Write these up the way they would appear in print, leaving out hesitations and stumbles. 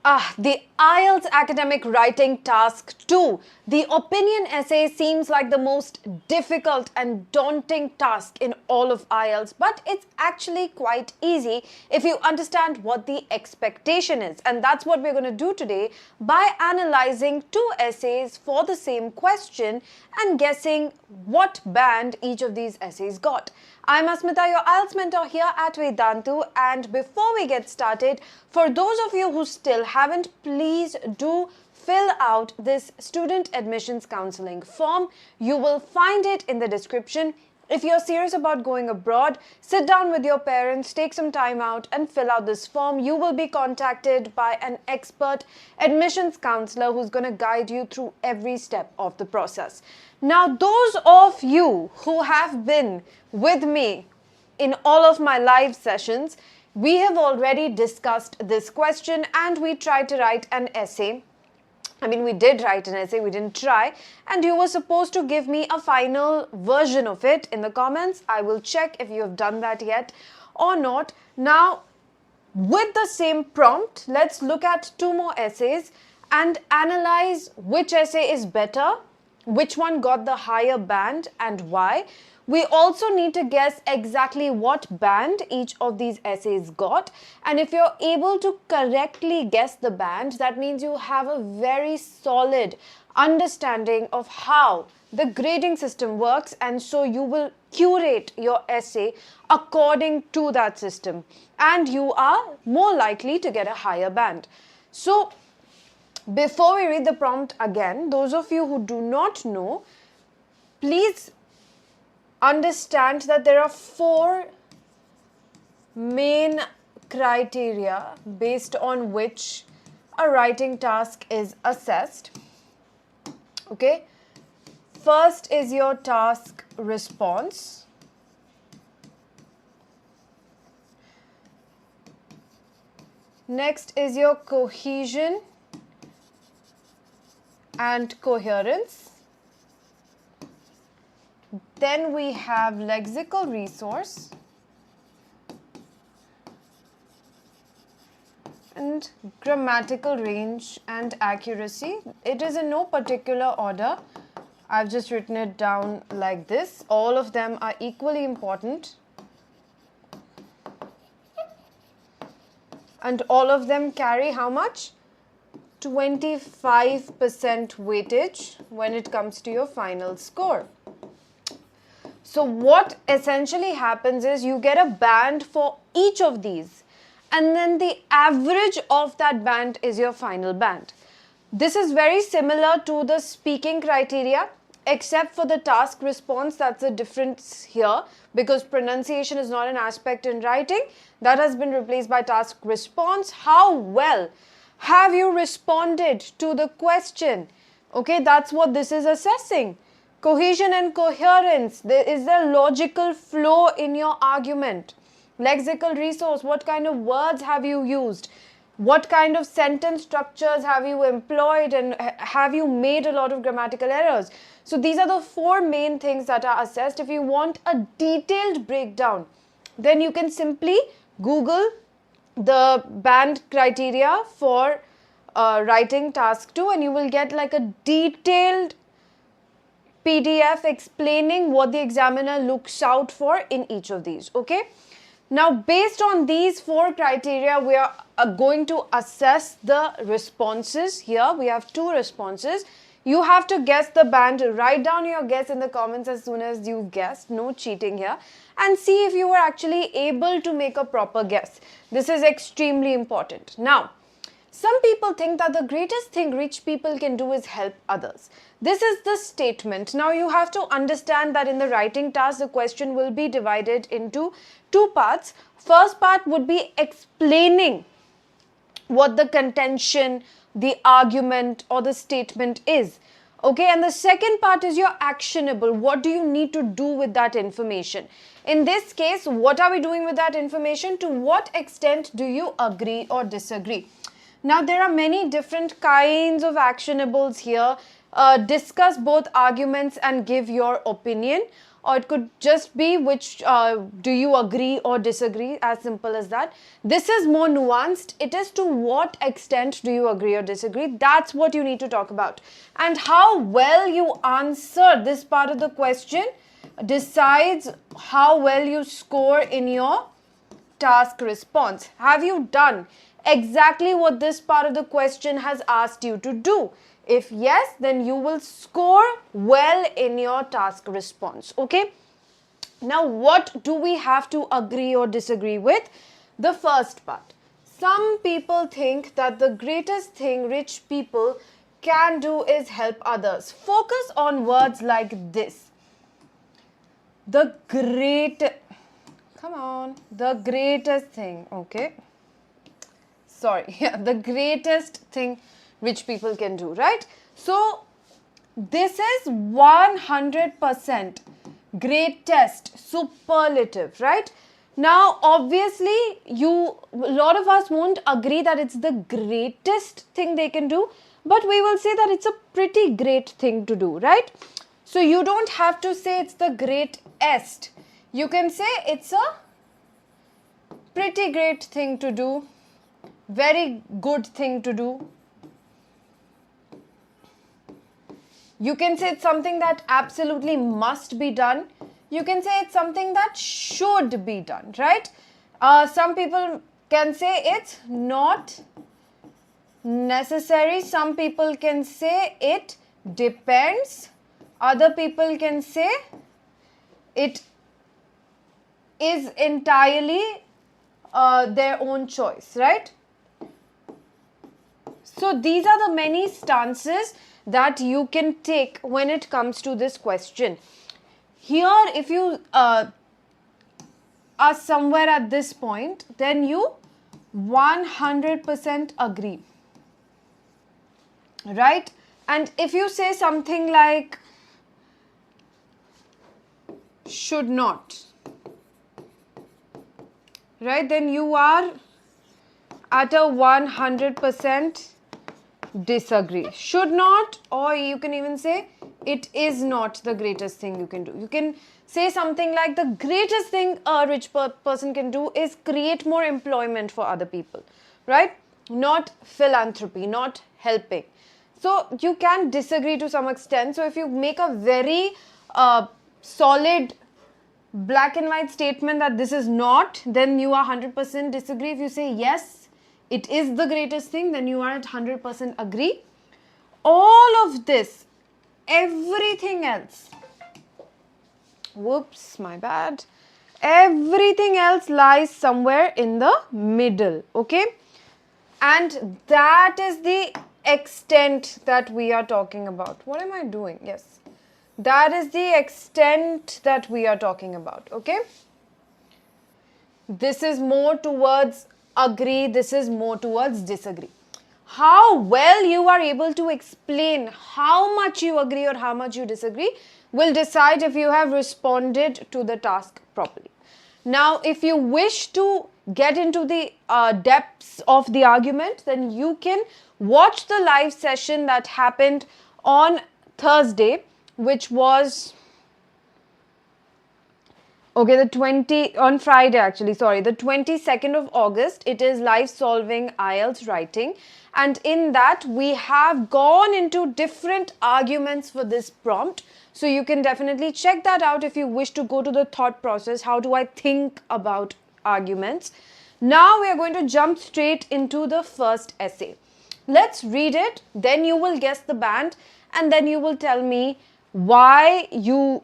The IELTS Academic Writing Task 2. The opinion essay seems like the most difficult and daunting task in all of IELTS, but it's actually quite easy if you understand what the expectation is. And that's what we're going to do today by analyzing two essays for the same question and guessing what band each of these essays got. I'm Asmita, your IELTS mentor here at Vedantu, and before we get started, for those of you who still haven't, please do fill out this student admissions counseling form. You will find it in the description. If you're serious about going abroad, sit down with your parents, take some time out and fill out this form. You will be contacted by an expert admissions counselor who's going to guide you through every step of the process. Now, those of you who have been with me in all of my live sessions, we have already discussed this question and we tried to write an essay. We did write an essay, we didn't try, and you were supposed to give me a final version of it in the comments. I will check if you have done that yet or not. Now, with the same prompt, let's look at two more essays and analyze which essay is better, which one got the higher band and why. We also need to guess exactly what band each of these essays got. And if you're able to correctly guess the band, that means you have a very solid understanding of how the grading system works. And so you will curate your essay according to that system. And you are more likely to get a higher band. So before we read the prompt again, those of you who do not know, please understand that there are four main criteria based on which a writing task is assessed. Okay. First is your task response. Next is your cohesion and coherence. Then we have lexical resource and grammatical range and accuracy. It is in no particular order. I've just written it down like this. All of them are equally important. And all of them carry how much? 25% weightage when it comes to your final score. So what essentially happens is you get a band for each of these, and then the average of that band is your final band. This is very similar to the speaking criteria, except for the task response. That's a difference here because pronunciation is not an aspect in writing. That has been replaced by task response. How well have you responded to the question? Okay, that's what this is assessing. Cohesion and coherence, is there logical flow in your argument? Lexical resource, what kind of words have you used? What kind of sentence structures have you employed, and have you made a lot of grammatical errors? So these are the four main things that are assessed. If you want a detailed breakdown, then you can simply Google the band criteria for writing task 2 and you will get like a detailed PDF explaining what the examiner looks out for in each of these. Okay. Now, based on these four criteria, we are going to assess the responses. Here we have two responses. You have to guess the band. Write down your guess in the comments as soon as you guessed. No cheating here. And see if you were actually able to make a proper guess. This is extremely important. Now, some people think that the greatest thing rich people can do is help others. This is the statement. Now, you have to understand that in the writing task, the question will be divided into two parts. First part would be explaining what the contention, the argument or the statement is. Okay, and the second part is your actionable. What do you need to do with that information? In this case, what are we doing with that information? To what extent do you agree or disagree? Now, there are many different kinds of actionables here. Discuss both arguments and give your opinion. or it could just be which do you agree or disagree, as simple as that. This is more nuanced. It is to what extent do you agree or disagree. That's what you need to talk about. And how well you answer this part of the question decides how well you score in your task response. Have you done exactly what this part of the question has asked you to do? If yes, then you will score well in your task response. Okay. Now, what do we have to agree or disagree with? The first part. Some people think that the greatest thing rich people can do is help others. Focus on words like this. The greatest thing, okay? Sorry, yeah, the greatest thing rich people can do, right? So, this is 100% greatest, superlative, right? Now, obviously, a lot of us won't agree that it's the greatest thing they can do, but we will say that it's a pretty great thing to do, right? So, you don't have to say it's the greatest. You can say it's a pretty great thing to do, very good thing to do. You can say it's something that absolutely must be done. You can say it's something that should be done, right? Some people can say it's not necessary. Some people can say it depends. Other people can say it is entirely their own choice, right? So these are the many stances that you can take when it comes to this question. Here, if you are somewhere at this point, then you 100% agree, right? And if you say something like should not, right, then you are at a 100% disagree. Should not, or you can even say it is not the greatest thing you can do. You can say something like the greatest thing a rich person can do is create more employment for other people, right? Not philanthropy, not helping. So you can disagree to some extent. So if you make a very solid black and white statement that this is not, then you are 100% disagree. If you say yes, it is the greatest thing, then you are at 100% agree. All of this, everything else, whoops, my bad, everything else lies somewhere in the middle, okay? And that is the extent that we are talking about. What am I doing? Yes. That is the extent that we are talking about, okay? This is more towards agree, this is more towards disagree. How well you are able to explain how much you agree or how much you disagree will decide if you have responded to the task properly. Now, if you wish to get into the depths of the argument, then you can watch the live session that happened on Thursday, which was on Friday actually, the 22nd of August. It is live solving IELTS writing, and in that we have gone into different arguments for this prompt. So you can definitely check that out if you wish to go to the thought process. How do I think about arguments? Now we are going to jump straight into the first essay. Let's read it, then you will guess the band, and then you will tell me why you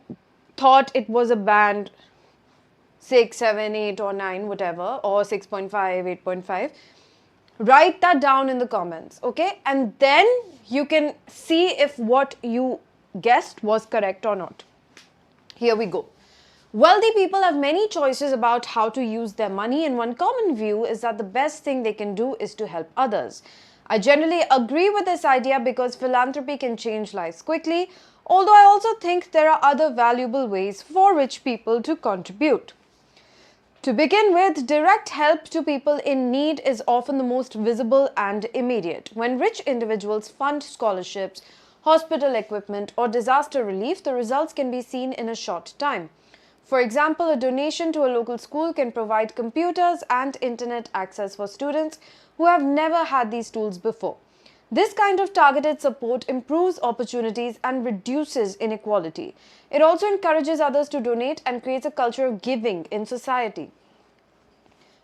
thought it was a band 6, 7, 8 or 9, whatever, or 6.5, 8.5. Write that down in the comments, okay? And then you can see if what you guessed was correct or not. Here we go. Wealthy people have many choices about how to use their money, and one common view is that the best thing they can do is to help others. I generally agree with this idea because philanthropy can change lives quickly, although I also think there are other valuable ways for rich people to contribute. To begin with, direct help to people in need is often the most visible and immediate. When rich individuals fund scholarships hospital equipment, or disaster relief, the results can be seen in a short time. For example, a donation to a local school can provide computers and internet access for students who have never had these tools before. This kind of targeted support improves opportunities and reduces inequality. It also encourages others to donate and creates a culture of giving in society.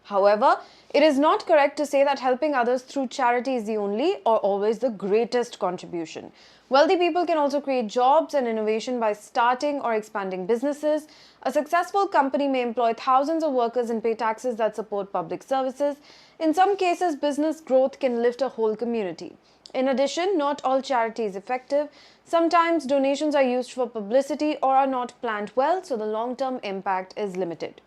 However, it is not correct to say that helping others through charity is the only or always the greatest contribution. Wealthy people can also create jobs and innovation by starting or expanding businesses. A successful company may employ thousands of workers and pay taxes that support public services. In some cases, business growth can lift a whole community. In addition, not all charity is effective. Sometimes donations are used for publicity or are not planned well, so the long-term impact is limited.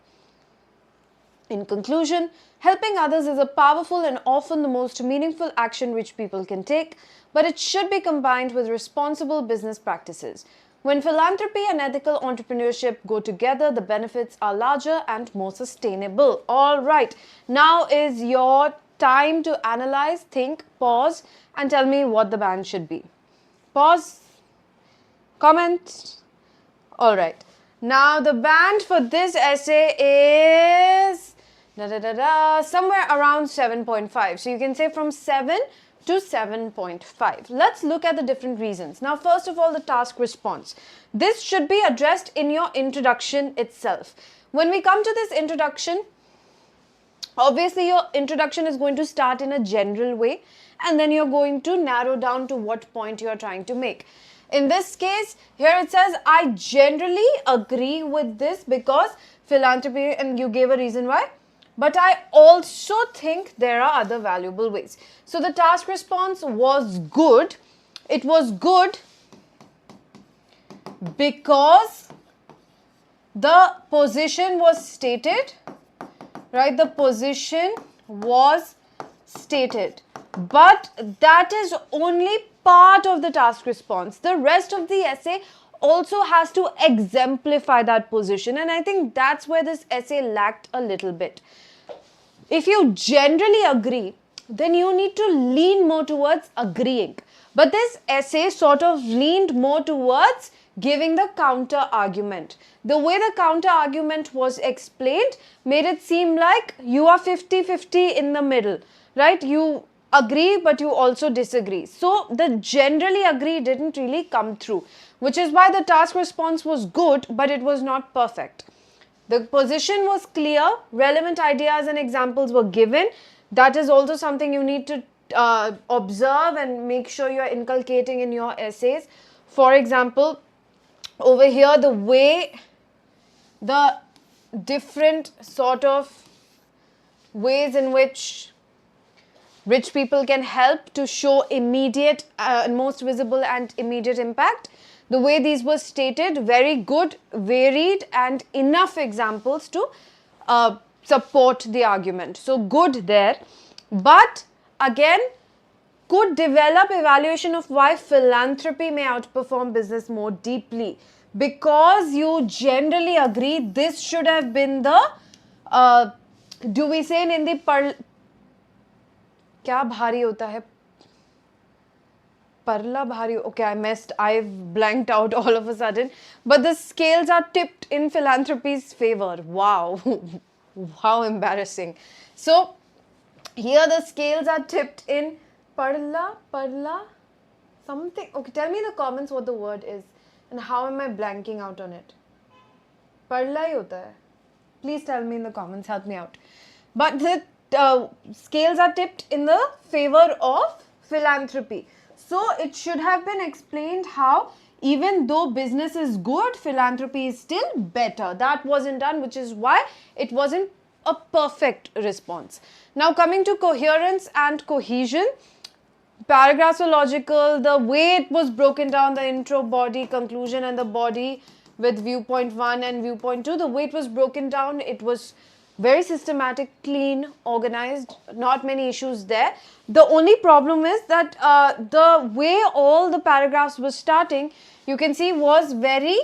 In conclusion, helping others is a powerful and often the most meaningful action which people can take, but it should be combined with responsible business practices. When philanthropy and ethical entrepreneurship go together, the benefits are larger and more sustainable. All right, now is your time to analyze, think, pause, and tell me what the band should be. Pause, comment. All right, now the band for this essay is somewhere around 7.5. So you can say from 7 to 7.5. Let's look at the different reasons. Now, first of all, the task response. This should be addressed in your introduction itself. When we come to this introduction, obviously your introduction is going to start in a general way, and then you're going to narrow down to what point you're trying to make. In this case, here it says, I generally agree with this because philanthropy, and you gave a reason why. But I also think there are other valuable ways. So the task response was good. It was good because the position was stated, right? The position was stated. But that is only part of the task response. The rest of the essay also has to exemplify that position. And I think that's where this essay lacked a little bit. If you generally agree, then you need to lean more towards agreeing. But this essay sort of leaned more towards giving the counter argument. The way the counter argument was explained made it seem like you are 50-50 in the middle, right? You agree, but you also disagree. So the generally agree didn't really come through, which is why the task response was good, but it was not perfect. The position was clear, relevant ideas and examples were given. That is also something you need to observe and make sure you are inculcating in your essays. For example, over here, the way the different sort of ways in which rich people can help to show immediate and most visible and immediate impact. The way these were stated, very good, varied and enough examples to support the argument. So good there. But again, could develop evaluation of why philanthropy may outperform business more deeply. Because you generally agree, this should have been the, do we say in Hindi, क्या भारी होता है? Parla bhari. Okay, I've blanked out all of a sudden. But the scales are tipped in philanthropy's favor. Wow. How embarrassing. So, here the scales are tipped in parla, something. Okay, tell me in the comments what the word is and how am I blanking out on it. Parla hi hota hai. Please tell me in the comments, help me out. But the scales are tipped in the favor of philanthropy. So it should have been explained how even though business is good, philanthropy is still better. That wasn't done, which is why it wasn't a perfect response. Now coming to coherence and cohesion, paragraphs were logical. The way it was broken down, the intro, body, conclusion and the body with viewpoint 1 and viewpoint 2, the way it was broken down, it was very systematic, clean, organized, not many issues there. The only problem is that the way all the paragraphs were starting, you can see was very,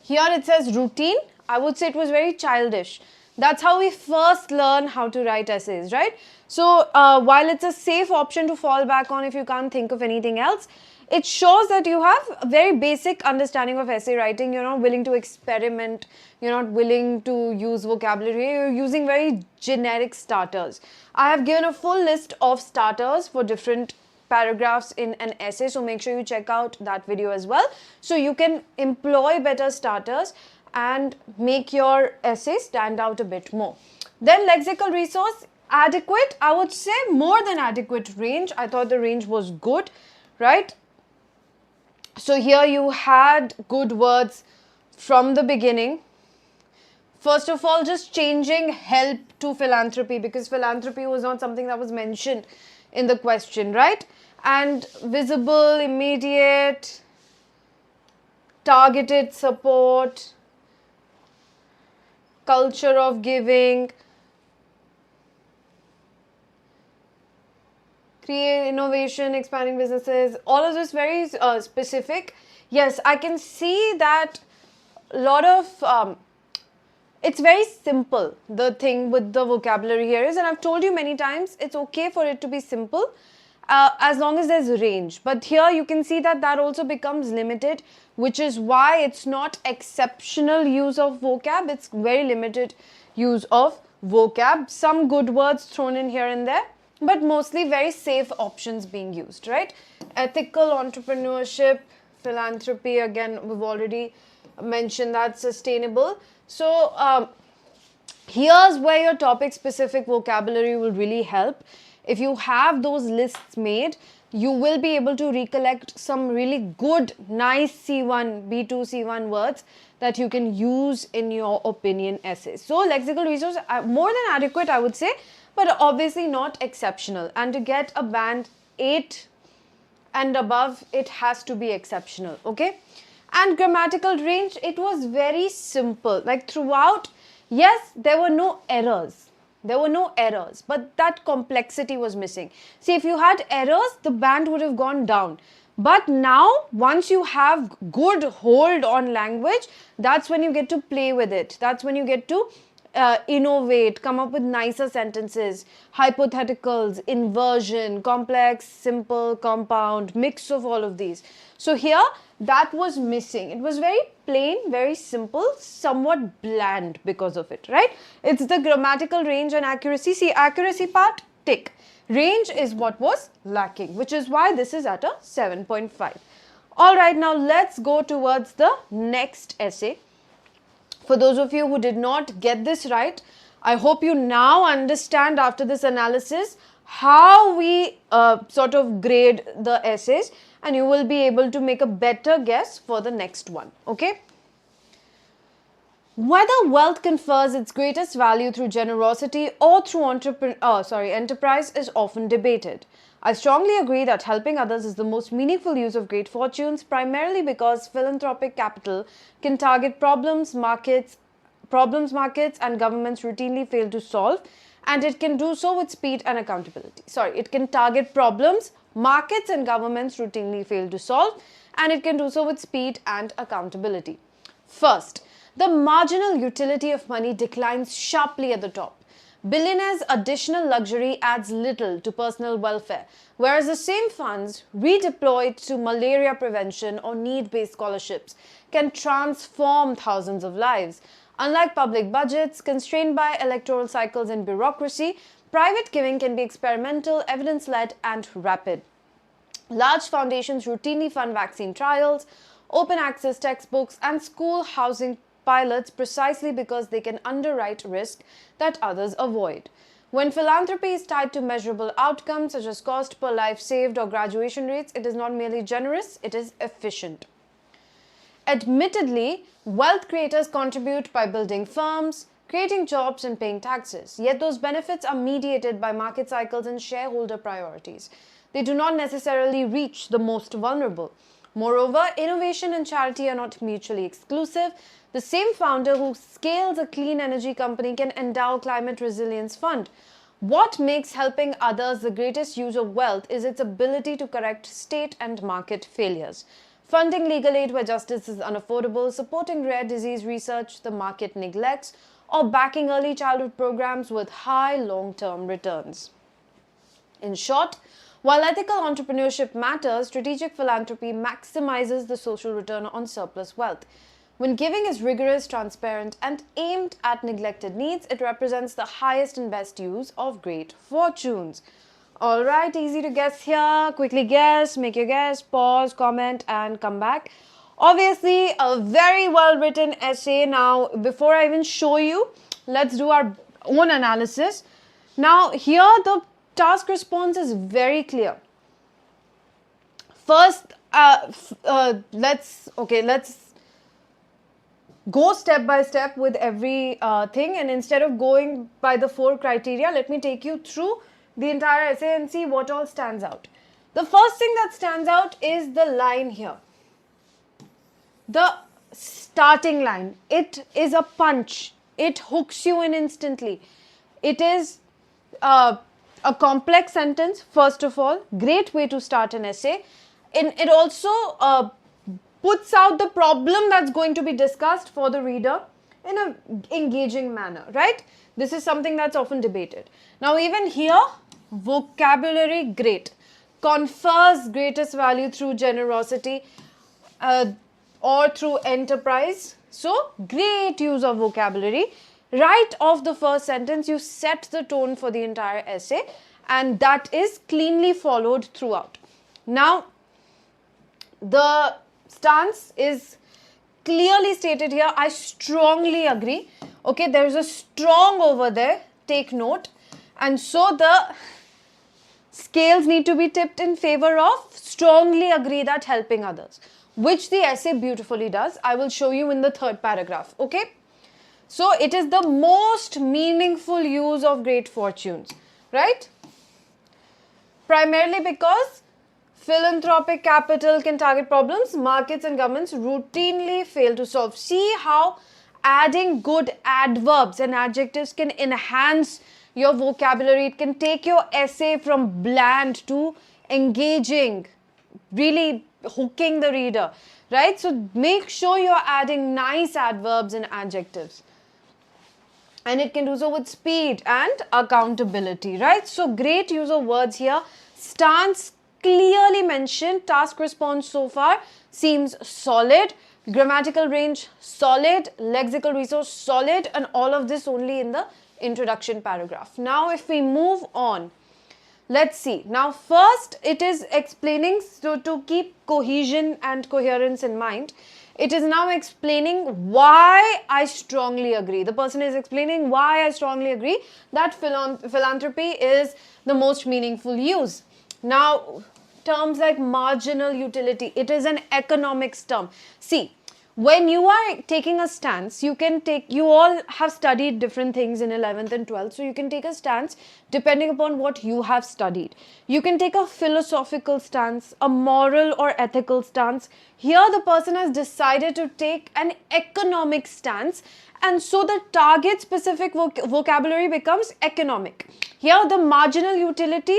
here it says routine. I would say it was very childish. That's how we first learn how to write essays, right? So while it's a safe option to fall back on if you can't think of anything else, it shows that you have a very basic understanding of essay writing. You're not willing to experiment. You're not willing to use vocabulary. You're using very generic starters. I have given a full list of starters for different paragraphs in an essay, so make sure you check out that video as well, so you can employ better starters and make your essay stand out a bit more. Then lexical resource, adequate, I would say more than adequate range. I thought the range was good, right? So here you had good words from the beginning. First of all, just changing help to philanthropy, because philanthropy was not something that was mentioned in the question, right? And visible, immediate, targeted support, culture of giving, create innovation, expanding businesses, all of this very specific. Yes, I can see that a lot of it's very simple. The thing with the vocabulary here is, and I've told you many times, it's okay for it to be simple as long as there's range. But here you can see that that also becomes limited, which is why it's not exceptional use of vocab. It's very limited use of vocab. Some good words thrown in here and there, but mostly very safe options being used, right? Ethical, entrepreneurship, philanthropy, again, we've already mentioned that. Sustainable. So here's where your topic specific vocabulary will really help. If you have those lists made, you will be able to recollect some really good, nice C1, B2, C1 words that you can use in your opinion essays. So lexical resource, more than adequate, I would say, but obviously not exceptional. And to get a band 8 and above, it has to be exceptional, okay? And grammatical range, it was very simple. Like throughout, yes, there were no errors. There were no errors, but that complexity was missing. See, if you had errors, the band would have gone down. But now, once you have good hold on language, that's when you get to play with it. That's when you get to innovate, come up with nicer sentences, hypotheticals, inversion, complex, simple, compound, mix of all of these. So here, that was missing. It was very plain, very simple, somewhat bland because of it, right? It's the grammatical range and accuracy. See, accuracy part, tick. Range is what was lacking, which is why this is at a 7.5. All right, now let's go towards the next essay. For those of you who did not get this right, I hope you now understand after this analysis how we sort of grade the essays, and you will be able to make a better guess for the next one, okay? Whether wealth confers its greatest value through generosity or through enterprise is often debated. I strongly agree that helping others is the most meaningful use of great fortunes, primarily because philanthropic capital can target problems markets and governments routinely fail to solve, and it can do so with speed and accountability. It can target problems markets and governments routinely fail to solve, and it can do so with speed and accountability. First, the marginal utility of money declines sharply at the top. Billionaires' additional luxury adds little to personal welfare, whereas the same funds redeployed to malaria prevention or need-based scholarships can transform thousands of lives. Unlike public budgets constrained by electoral cycles and bureaucracy, private giving can be experimental, evidence-led, and rapid. Large foundations routinely fund vaccine trials, open access textbooks, and school housing pilots precisely because they can underwrite risk that others avoid. When philanthropy is tied to measurable outcomes such as cost per life saved or graduation rates, it is not merely generous, it is efficient. Admittedly, wealth creators contribute by building firms, creating jobs, and paying taxes. Yet those benefits are mediated by market cycles and shareholder priorities. They do not necessarily reach the most vulnerable. Moreover, innovation and charity are not mutually exclusive. The same founder who scales a clean energy company can endow climate resilience fund. What makes helping others the greatest use of wealth is its ability to correct state and market failures. Funding legal aid where justice is unaffordable, supporting rare disease research the market neglects, or backing early childhood programs with high long-term returns. In short, while ethical entrepreneurship matters, strategic philanthropy maximizes the social return on surplus wealth. When giving is rigorous, transparent, and aimed at neglected needs, it represents the highest and best use of great fortunes. Alright, easy to guess here. Quickly guess, make your guess, pause, comment, and come back. Obviously, a very well written essay. Now, before I even show you, let's do our own analysis. Now, here the task response is very clear. First, let's go step by step with every thing, and instead of going by the 4 criteria, let me take you through the entire essay and see what all stands out. The first thing that stands out is the line here. The starting line. It is a punch. It hooks you in instantly. It is a complex sentence, first of all. Great way to start an essay. It also puts out the problem that's going to be discussed for the reader in an engaging manner, right? This is something that's often debated. Now, even here, vocabulary, great. Confers greatest value through generosity or through enterprise. So, great use of vocabulary. Right off the first sentence, you set the tone for the entire essay, and that is cleanly followed throughout. Now, the stance is clearly stated here. I strongly agree. Okay, there is a strong over there. Take note. And so the scales need to be tipped in favor of strongly agree that helping others, which the essay beautifully does. I will show you in the 3rd paragraph. Okay. So it is the most meaningful use of great fortunes, right? Primarily because philanthropic capital can target problems markets and governments routinely fail to solve. See how adding good adverbs and adjectives can enhance your vocabulary. It can take your essay from bland to engaging, really hooking the reader, right? So make sure you're adding nice adverbs and adjectives. And it can do so with speed and accountability, right? So great use of words here. Stance clearly mentioned. Task response so far seems solid. Grammatical range solid. Lexical resource solid. And all of this only in the introduction paragraph. Now if we move on, let's see. Now first it is explaining, so to keep cohesion and coherence in mind, it is now explaining why I strongly agree. The person is explaining why I strongly agree that philanthropy is the most meaningful use. Now, terms like marginal utility, it is an economics term. See, when you are taking a stance, you all have studied different things in 11th and 12th, so you can take a stance depending upon what you have studied. You can take a philosophical stance, a moral or ethical stance. Here the person has decided to take an economic stance, and so the target specific vocabulary becomes economic. Here the marginal utility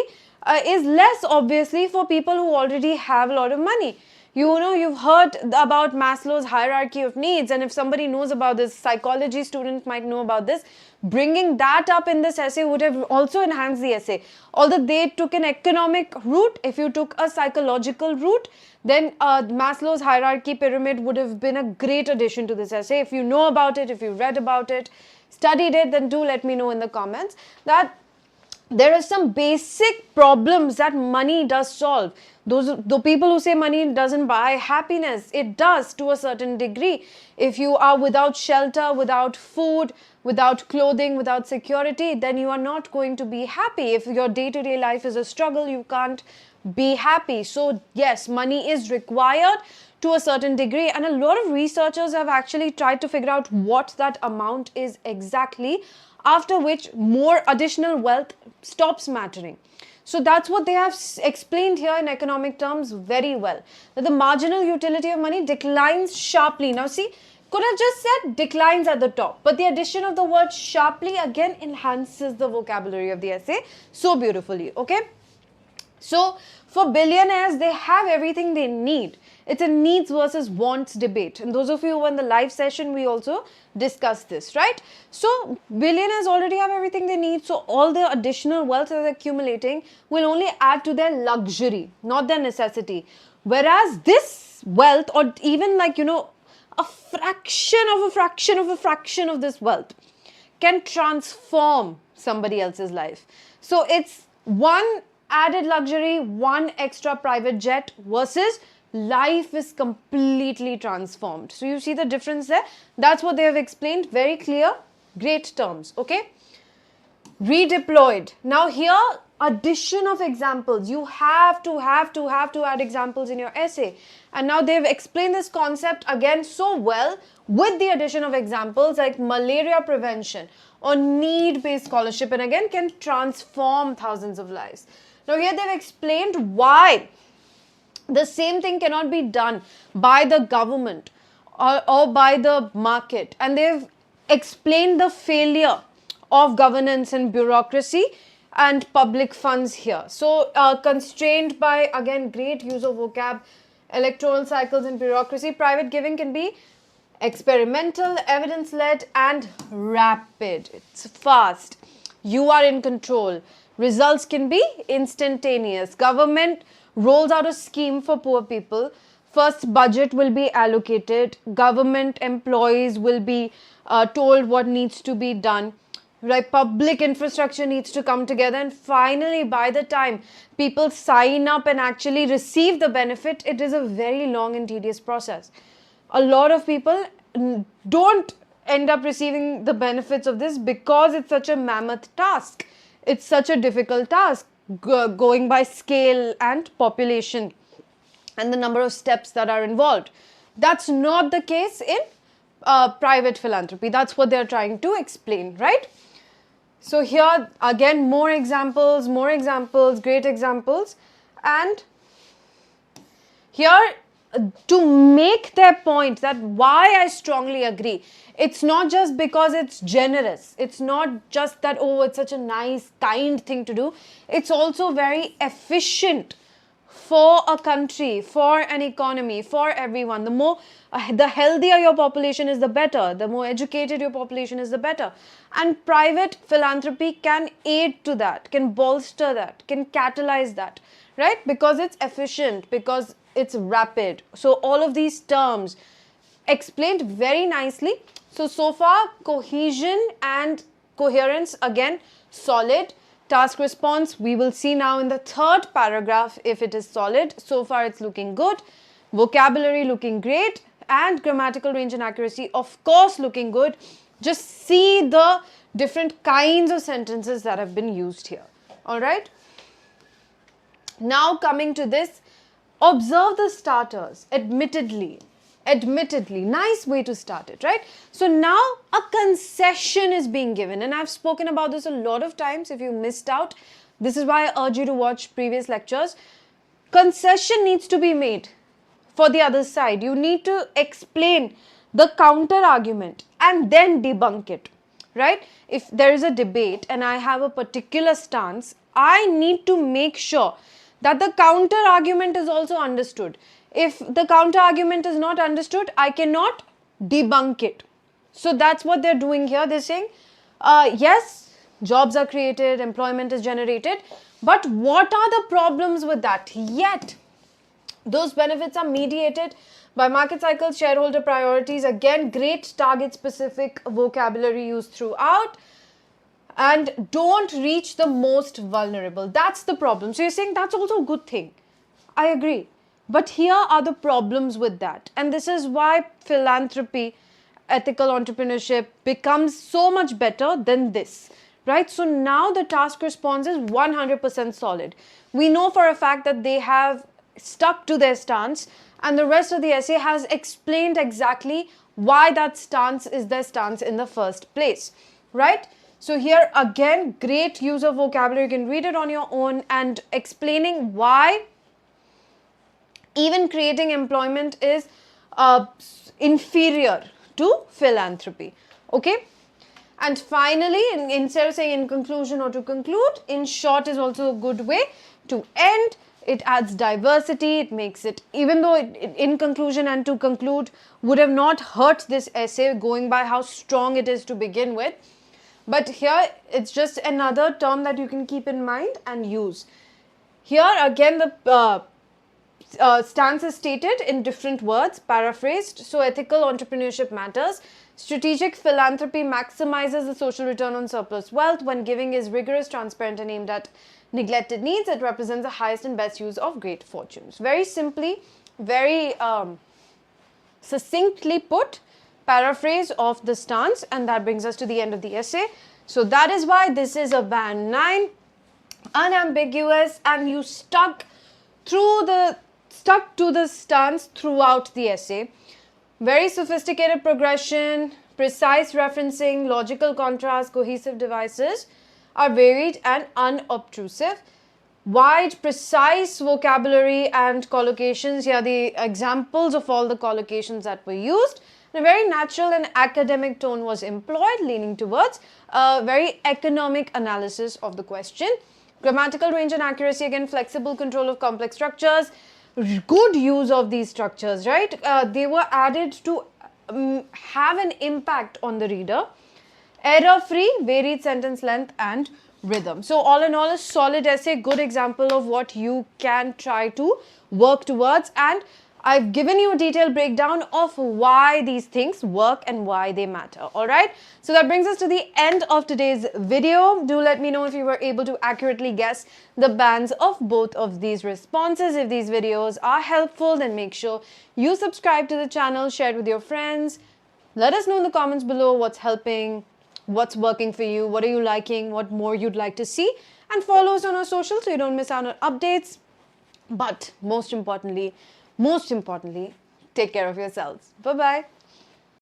is less obviously for people who already have a lot of money. You know, you've heard about Maslow's hierarchy of needs, and if somebody knows about this, psychology students might know about this. Bringing that up in this essay would have also enhanced the essay. Although they took an economic route, if you took a psychological route, then Maslow's hierarchy pyramid would have been a great addition to this essay. If you know about it, if you read about it, studied it, then do let me know in the comments that there are some basic problems that money does solve. The people who say money doesn't buy happiness, it does to a certain degree. If you are without shelter, without food, without clothing, without security, then you are not going to be happy. If your day-to-day life is a struggle, you can't be happy. So yes, money is required to a certain degree, and a lot of researchers have actually tried to figure out what that amount is exactly, after which more additional wealth stops mattering. So that's what they have explained here in economic terms very well. That the marginal utility of money declines sharply. Now see, could have just said declines at the top, but the addition of the word sharply again enhances the vocabulary of the essay so beautifully, okay? So for billionaires, they have everything they need. It's a needs versus wants debate. And those of you who were in the live session, we also discussed this, right? So billionaires already have everything they need. So all the additional wealth that they're accumulating will only add to their luxury, not their necessity. Whereas this wealth, or even like, a fraction of a fraction of a fraction of this wealth can transform somebody else's life. So it's one added luxury, one extra private jet versus life is completely transformed. So you see the difference there? That's what they have explained. Very clear, great terms, okay? Redeployed. Now here, addition of examples. You have to add examples in your essay. And now they've explained this concept again so well with the addition of examples like malaria prevention or need-based scholarship, and again can transform thousands of lives. Now here they've explained why the same thing cannot be done by the government or by the market. And they've explained the failure of governance and bureaucracy and public funds here. So constrained by, again, great use of vocab, electoral cycles and bureaucracy, private giving can be experimental, evidence-led and rapid. It's fast. You are in control. Results can be instantaneous. Government rolls out a scheme for poor people. First, budget will be allocated. Government employees will be told what needs to be done. Right? Public infrastructure needs to come together. And finally, by the time people sign up and actually receive the benefit, it is a very long and tedious process. A lot of people don't end up receiving the benefits of this because it's such a mammoth task. It's such a difficult task going by scale and population and the number of steps that are involved. That's not the case in private philanthropy. That's what they're trying to explain, right? So here again, more examples, great examples. And here to make their point that why I strongly agree. It's not just because it's generous. It's not just that, oh, it's such a nice, kind thing to do. It's also very efficient for a country, for an economy, for everyone. The healthier your population is, the better. The more educated your population is, the better. And private philanthropy can aid to that, can bolster that, can catalyze that, right? Because it's efficient, because it's rapid. So all of these terms explained very nicely. So far, cohesion and coherence, again, solid. Task response, we will see now in the third paragraph if it is solid. So far, it's looking good. Vocabulary looking great. And grammatical range and accuracy, of course, looking good. Just see the different kinds of sentences that have been used here. All right. Now coming to this, observe the starters. Admittedly, nice way to start it, right? So now a concession is being given, and I've spoken about this a lot of times. If you missed out, this is why I urge you to watch previous lectures. Concession needs to be made for the other side. You need to explain the counter argument and then debunk it, right? If there is a debate and I have a particular stance, I need to make sure that the counter argument is also understood. If the counter argument is not understood, I cannot debunk it. So that's what they're doing here. They're saying, yes, jobs are created, employment is generated, but what are the problems with that? Yet, those benefits are mediated by market cycles, shareholder priorities. Again, great target-specific vocabulary used throughout. And don't reach the most vulnerable. That's the problem. So you're saying that's also a good thing. I agree. But here are the problems with that. And this is why philanthropy, ethical entrepreneurship becomes so much better than this, right? So now the task response is 100% solid. We know for a fact that they have stuck to their stance, and the rest of the essay has explained exactly why that stance is their stance in the first place, right? So here again, great use of vocabulary. You can read it on your own and explaining why even creating employment is inferior to philanthropy. Okay. And finally, instead of saying in conclusion or to conclude, in short is also a good way to end. it adds diversity, it makes it, even though in conclusion and to conclude would have not hurt this essay going by how strong it is to begin with. But here it's just another term that you can keep in mind and use. Here again the stance is stated in different words, paraphrased. So ethical entrepreneurship matters. Strategic philanthropy maximizes the social return on surplus wealth. When giving is rigorous, transparent and aimed at neglected needs, it represents the highest and best use of great fortunes. Very simply, very succinctly put, paraphrase of the stance, and that brings us to the end of the essay. So that is why this is a band 9, unambiguous, and you stuck to the stance throughout the essay. Very sophisticated progression, precise referencing, logical contrast, cohesive devices are varied and unobtrusive. Wide, precise vocabulary and collocations. Here are the examples of all the collocations that were used. And a very natural and academic tone was employed, leaning towards a very economic analysis of the question. Grammatical range and accuracy, again, flexible control of complex structures, good use of these structures, right? They were added to have an impact on the reader. Error-free, varied sentence length and rhythm. So all in all, a solid essay, good example of what you can try to work towards, and I've given you a detailed breakdown of why these things work and why they matter. Alright, so that brings us to the end of today's video. Do let me know if you were able to accurately guess the bands of both of these responses. If these videos are helpful, then make sure you subscribe to the channel, share it with your friends. Let us know in the comments below what's helping, what's working for you, what are you liking, what more you'd like to see, and follow us on our socials so you don't miss out on updates. But most importantly, take care of yourselves. Bye-bye.